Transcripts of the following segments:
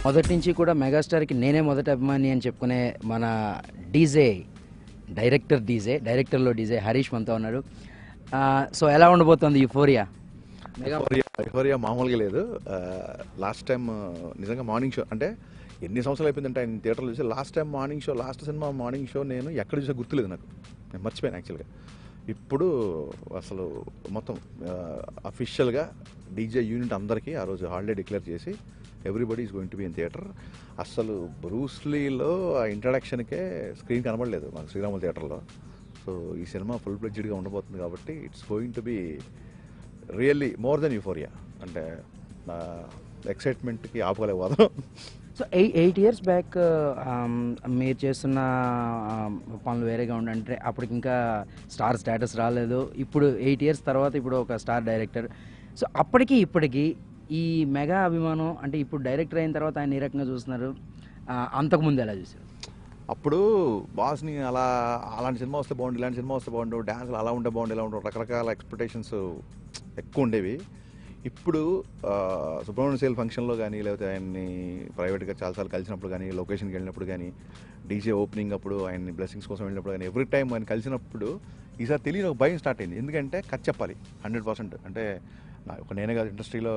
మొదటి నుంచి కూడా మెగాస్టార్కి నేనే మొదటి అభిమాని అని చెప్పుకునే మన డీజే డైరెక్టర్లో డీజే హరీష్ మనతో ఉన్నాడు. సో ఎలా ఉండబోతోంది యూఫోరియా? యూఫోరియా మామూలుగా లేదు. లాస్ట్ టైం నిజంగా మార్నింగ్ షో అంటే ఎన్ని సంవత్సరాలు అయిపోయిందంటే ఆయన థియేటర్లో చూసి లాస్ట్ సినిమా మార్నింగ్ షో నేను ఎక్కడ చూసా గుర్తులేదు నాకు. నేను మర్చిపోయాను యాక్చువల్గా. ఇప్పుడు అసలు మొత్తం అఫీషియల్గా డీజే యూనిట్ అందరికీ ఆ రోజు హాలిడే డిక్లేర్ చేసి everybody is going to be in theatre. అసలు బ్రూస్లీలో ఆ ఇంట్రడక్షన్కే స్క్రీన్ కనబడలేదు మాకు శ్రీరాములు థియేటర్లో. సో ఈ సినిమా ఫుల్ ఫ్లెడ్జ్డ్గా ఉండబోతుంది కాబట్టి it's going to be really more than euphoria. అంటే ఎక్సైట్మెంట్కి ఆపుకోలేకపోదాం. సో 8 years బ్యాక్ మీరు చేస్తున్న పనులు వేరేగా ఉండంటే అప్పటికి ఇంకా స్టార్ స్టేటస్ రాలేదు. ఇప్పుడు 8 years తర్వాత ఇప్పుడు ఒక స్టార్ డైరెక్టర్. సో అప్పటికి ఇప్పటికి ఈ మెగా అభిమానం అంటే ఇప్పుడు డైరెక్టర్ అయిన తర్వాత ఆయన ఏ రకంగా చూస్తున్నారు, అంతకుముందు ఎలా చూసారు? అప్పుడు బాస్ని అలాంటి సినిమా వస్తే బాగుండు, ఇలాంటి సినిమా వస్తే బాగుండు, డ్యాన్స్లు అలా ఉంటే బాగుండు, ఇలా ఉండవు, రకరకాల ఎక్స్పెక్టేషన్స్ ఎక్కువ ఉండేవి. ఇప్పుడు సుబ్రహ్మణ్య సేల్ ఫంక్షన్లో కానీ లేకపోతే ఆయన్ని ప్రైవేట్గా చాలాసార్లు కలిసినప్పుడు కానీ, లొకేషన్కి వెళ్ళినప్పుడు కానీ, డీజే ఓపెనింగ్ అప్పుడు ఆయన్ని బ్లెస్సింగ్స్ కోసం వెళ్ళినప్పుడు కానీ, ఎవ్రీ టైం ఆయన కలిసినప్పుడు ఈసారి తెలియని ఒక భయం స్టార్ట్ అయింది. ఎందుకంటే కథ చెప్పాలి 100%. అంటే నేనే కాదు, ఇండస్ట్రీలో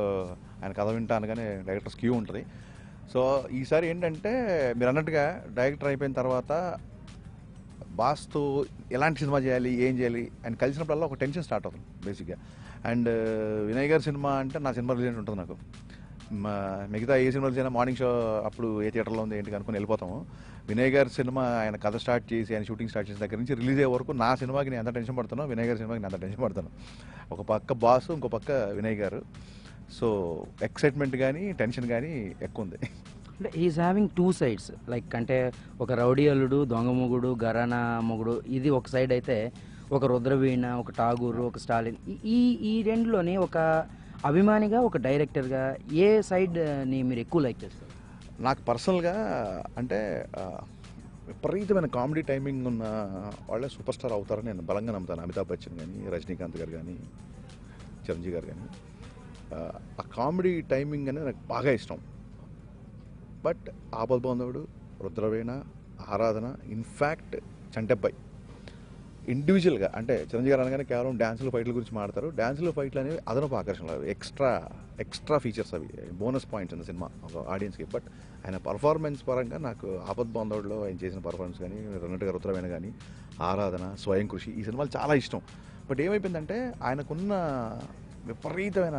ఆయన కథ వింటాను కానీ డైరెక్టర్స్ క్యూ ఉంటుంది. సో ఈసారి ఏంటంటే మీరు అన్నట్టుగా డైరెక్టర్ అయిపోయిన తర్వాత బాస్తో ఎలాంటి సినిమా చేయాలి, ఏం చేయాలి ఆయన కలిసినప్పుడల్లా ఒక టెన్షన్ స్టార్ట్ అవుతుంది బేసిక్గా. అండ్ వినయ్ గారి సినిమా అంటే నా సినిమా రిలీజ్ ఉంటుంది నాకు. మిగతా ఏ సినిమా రిలీజ్ అయినా మార్నింగ్ షో అప్పుడు ఏ థియేటర్లో ఉంది ఏంటి అనుకుని వెళ్ళిపోతాము. వినయ్ గారి సినిమా ఆయన కథ స్టార్ట్ చేసి ఆయన షూటింగ్ స్టార్ట్ చేసిన దగ్గర నుంచి రిలీజ్ అయ్యే వరకు నా సినిమాకి నేను ఎంత టెన్షన్ పడుతానో వినయ్ గారి సినిమాకి నేను అంత టెన్షన్ పడతాను. ఒక పక్క బాసు, ఇంకో పక్క వినయ్ గారు. సో ఎక్సైట్మెంట్ కానీ టెన్షన్ కానీ ఎక్కువ ఉంది. అంటే ఈజ్ హ్యావింగ్ 2 sides. లైక్ అంటే ఒక రౌడీ అల్లుడు, దొంగ మొగుడు, గరానా మొగుడు, ఇది ఒక సైడ్ అయితే ఒక రుద్రవీణ, ఒక ఠాగూరు, ఒక స్టాలిన్, ఈ రెండులోని ఒక అభిమానిగా ఒక డైరెక్టర్గా ఏ సైడ్ని మీరు ఎక్కువ లైక్ చేస్తారు? నాకు పర్సనల్గా అంటే విపరీతమైన కామెడీ టైమింగ్ ఉన్న వాళ్ళే సూపర్ స్టార్ అవుతారని నేను బలంగా నమ్ముతాను. అమితాబ్ బచ్చన్ కానీ, రజనీకాంత్ గారు కానీ, చిరంజీవి గారు కానీ. ఆ కామెడీ టైమింగ్ అనేది నాకు బాగా ఇష్టం. బట్ ఆపద్బాంధవుడు, రుద్రవీణ, ఆరాధన, ఇన్ఫ్యాక్ట్ చంటబ్బాయి ఇండివిజువల్గా అంటే చిరంజీవి గారు అనగానే కేవలం డ్యాన్సులు ఫైట్ల గురించి మాట్లాడతారు. డ్యాన్సులు ఫైట్లు అనేవి అదనపు ఆకర్షణలు, అవి ఎక్స్ట్రా ఫీచర్స్, అవి బోనస్ పాయింట్స్ ఇన్ సినిమా ఒక ఆడియన్స్కి. బట్ ఆయన పర్ఫార్మెన్స్ పరంగా నాకు ఆపద్బాంధవుడిలో ఆయన చేసిన పర్ఫార్మెన్స్ కానీ, రెండుగా రుద్రవీణ కానీ, ఆరాధన, స్వయం కృషి, ఈ సినిమాలు చాలా ఇష్టం. బట్ ఏమైపోయిందంటే ఆయనకున్న విపరీతమైన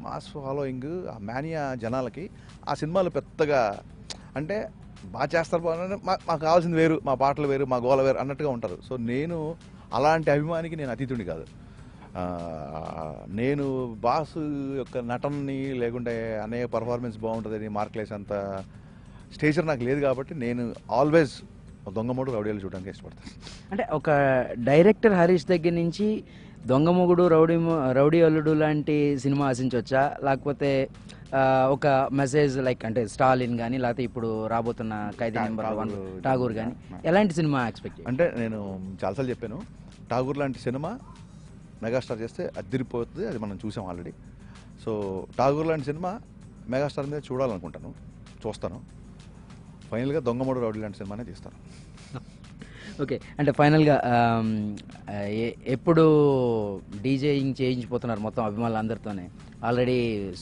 మాస్ ఫాలోయింగ్, ఆ మానియా జనాలకి ఆ సినిమాలు పెద్దగా అంటే బాగా చేస్తారు, మాకు కావాల్సింది వేరు, మా పాటలు వేరు, మా గోల వేరు అన్నట్టుగా ఉంటారు. సో నేను అలాంటి అభిమానికి నేను అతీతుడి కాదు. నేను బాసు యొక్క నటనని లేకుంటే అనేక పర్ఫార్మెన్స్ బాగుంటుందని మార్కులేసేంత స్టేచర్ నాకు లేదు. కాబట్టి నేను ఆల్వేస్ దొంగమూడు రౌడీలు చూడడానికి ఇష్టపడతాను. అంటే ఒక డైరెక్టర్ హరీష్ దగ్గర నుంచి దొంగ మొగుడు, రౌడీ అల్లుడు లాంటి సినిమా ఆశించవచ్చా? లేకపోతే ఒక మెసేజ్ లైక్ అంటే స్టాలిన్ కానీ, లేకపోతే ఇప్పుడు రాబోతున్న ఖైదీ నెంబర్ 1 ఠాగూర్ కానీ, ఎలాంటి సినిమా ఎక్స్పెక్ట్? అంటే నేను చాలాసార్లు చెప్పాను, ఠాగూర్ లాంటి సినిమా మెగాస్టార్ చేస్తే అదిరిపోతుంది. అది మనం చూసాం ఆల్రెడీ. సో ఠాగూర్ లాంటి సినిమా మెగాస్టార్ మీద చూస్తాను. ఫైనల్గా దొంగమూడు రౌడీ లాంటి సినిమానే తీస్తాను. ఓకే. అంటే ఫైనల్గా ఎప్పుడు డీజేయింగ్ చేయించిపోతున్నారు మొత్తం అభిమానులందరితోనే? ఆల్రెడీ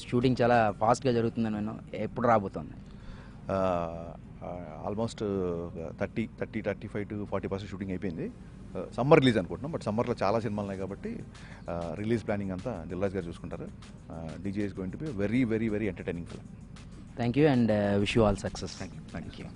షూటింగ్ చాలా ఫాస్ట్గా జరుగుతుందని నేను, ఎప్పుడు రాబోతుంది? ఆల్మోస్ట్ 35 to 40% షూటింగ్ అయిపోయింది. సమ్మర్ రిలీజ్ అనుకుంటున్నాం. బట్ సమ్మర్లో చాలా సినిమాలు ఉన్నాయి కాబట్టి రిలీజ్ ప్లానింగ్ అంతా దిల్రాజ్ గారు చూసుకుంటారు. DJ is going to be very very very entertaining film. Thank you and wish you all success. Thank you.